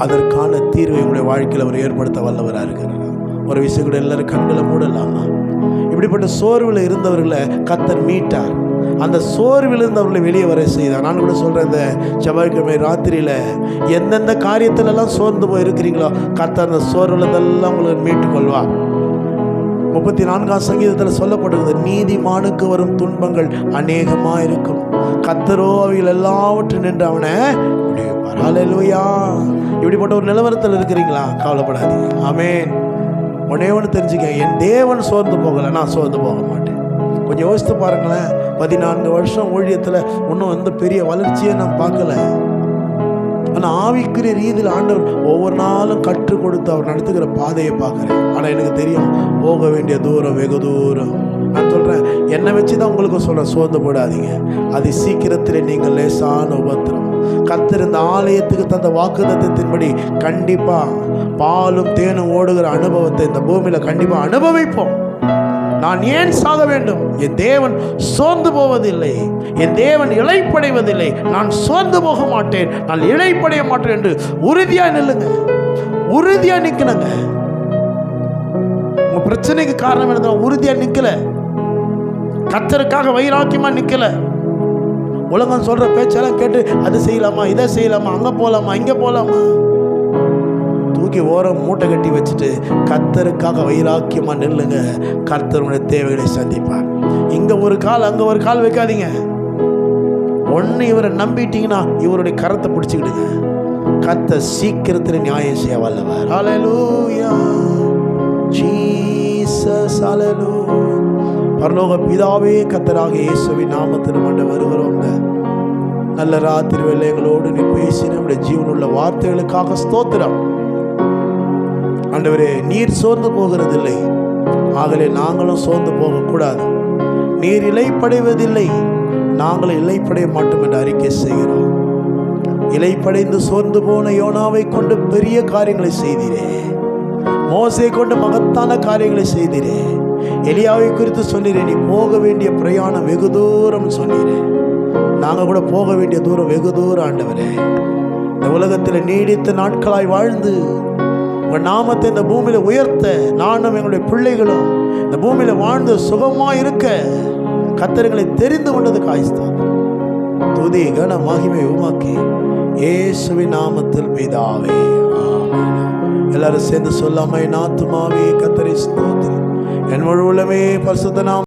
அதற்கான தீர்வை உங்களுடைய வாழ்க்கையில் அவர் ஏற்படுத்த வல்லவராக இருக்கிறார். ஒரு விஷயம் கூட எல்லோரும் கண்களை மூடலாமா? இப்படிப்பட்ட சோர்வில் இருந்தவர்களை கர்த்தர் மீட்டார். அந்த சோர்வில் இருந்தவர்களை வெளியே வர செய்தார். நான் கூட சொல்கிறேன், இந்த செவ்வாய்க்கிழமை ராத்திரியில் எந்தெந்த காரியத்திலெல்லாம் சோர்ந்து போய் இருக்கிறீங்களோ கர்த்தர் அந்த சோர்வுலதெல்லாம் உங்களுக்கு மீட்டுக்கொள்வார். 34ஆம் சங்கீதத்தில் சொல்லப்படுகிறது, நீதிமானுக்கு வரும் துன்பங்கள் அநேகமாக இருக்கும், கர்த்தரோ அவைகள் எல்லாவற்றையும் நின்று அவனை முடிவார். ஹல்லேலூயா. இப்படிப்பட்ட ஒரு நிலவரத்தில் இருக்கிறீங்களா? கவலைப்படாதீங்க. ஆமென். ஒன்னே ஒன்று தெரிஞ்சுக்க, என் தேவன் சோர்ந்து போகலை, நான் சோர்ந்து போக மாட்டேன். கொஞ்சம் யோசித்து பாருங்களேன். 14 வருஷம் ஊழியத்தில் இன்னும் எந்த பெரிய வளர்ச்சியை நான் பார்க்கல. ஆனால் ஆவிக்குரிய ரீதியில் ஆண்டவர் ஒவ்வொரு நாளும் கற்றுக் கொடுத்து அவர் நடத்துகிற பாதையை பார்க்குறேன். ஆனால் எனக்கு தெரியும், போக வேண்டிய தூரம் வெகு தூரம். நான் சொல்கிறேன், என்னை வச்சு தான் உங்களுக்கு சொல்கிறேன், சோர்ந்து போடாதீங்க. அது சீக்கிரத்தில் நீங்கள் லேசான உபத்திரம். கர்த்தர் இந்த ஆலயத்துக்கு தந்த வாக்குத்தத்தத்தின்படி கண்டிப்பாக பாலும் தேனும் ஓடுகிற அனுபவத்தை இந்த பூமியில் கண்டிப்பாக அனுபவிப்போம். நான் ஏன் சாக வேண்டும்? என் தேவன் சோர்ந்து போவதில்லை, என் தேவன் இளைப்படைவதில்லை. நான் சோர்ந்து போக மாட்டேன், நான் இளைப்படைய மாட்டேன் என்று உறுதியாக நில்லுங்க. உறுதியாக நிற்கணுங்க. உங்க பிரச்சனைக்கு காரணம் என்ன? உறுதியாக நிற்கல, கர்த்தருக்காக வைராக்கியமாக நிற்கல. உலகம் சொல்ற பேச்செல்லாம் கேட்டு அது செய்யலாமா, இதை செய்யலாமா, அங்கே போகலாமா, இங்கே போகலாமா, தூக்கி ஓரம் மூட்டை கட்டி வச்சுட்டு கர்த்தருக்காக வைராக்கியமாக நில்லுங்க. கர்த்தருடைய தேவைகளை சந்திப்பார். இங்கே ஒரு கால் அங்கே ஒரு கால் வைக்காதீங்க. ஒன்று இவரை நம்பிட்டீங்கன்னா இவருடைய கரத்தை பிடிச்சிக்கிடுங்க. கர்த்தர் சீக்கிரத்தில் நியாயம் செய்ய வல்லவர். ஹல்லேலூயா. ஜீசஸ். ஹல்லேலூயா. பரலோக பிதாவே, கர்த்தராக இயேசுவின் நாமத்தில் மண்ட வருகிறோங்க. நல்ல ராத்திரி வேளை எங்களோடு நீ பேசி நம்முடைய ஜீவனுள்ள வார்த்தைகளுக்காக ஸ்தோத்திரம். ஆண்டவரே, நீர் சோர்ந்து போகிறதில்லை, ஆகவே நாங்களும் சோர்ந்து போகக்கூடாது. நீர் இளைப்படைவதில்லை, நாங்களும் இளைப்படைய மாட்டோம் என்று அறிக்கை செய்கிறோம். இளைப்படைந்து சோர்ந்து போன யோனாவை கொண்டு பெரிய காரியங்களை செய்தீரே, மோசேயை கொண்டு மகத்தான காரியங்களை செய்தீரே, எலியாவை குறித்து சொன்னீரே, நீ போக வேண்டிய பிரயாணம் வெகு தூரம் சொன்னீரே. நாங்கள் கூட போக வேண்டிய தூரம் வெகு தூரம். ஆண்டவரே, இந்த உலகத்தில் நீடித்த நாட்களாய் வாழ்ந்து உங்கள் நாமத்தை இந்த பூமியில் உயர்த்த நானும் எங்களுடைய பிள்ளைகளும் இந்த பூமியில் வாழ்ந்து சுகமாக இருக்க கர்த்தர்களை தெரிந்து கொண்டதுக்கு ஆயிஸ்தான். துதி கன மகிமை உமாக்கி இயேசுவின் நாமத்தில் பிதாவே, ஆமென். எல்லாரும் சேர்ந்து சொல்லாம, என் ஆத்துமாவே கர்த்தரை ஸ்தோத்திரி, என் முழு உள்ளமே பரிசுத்த நாமம்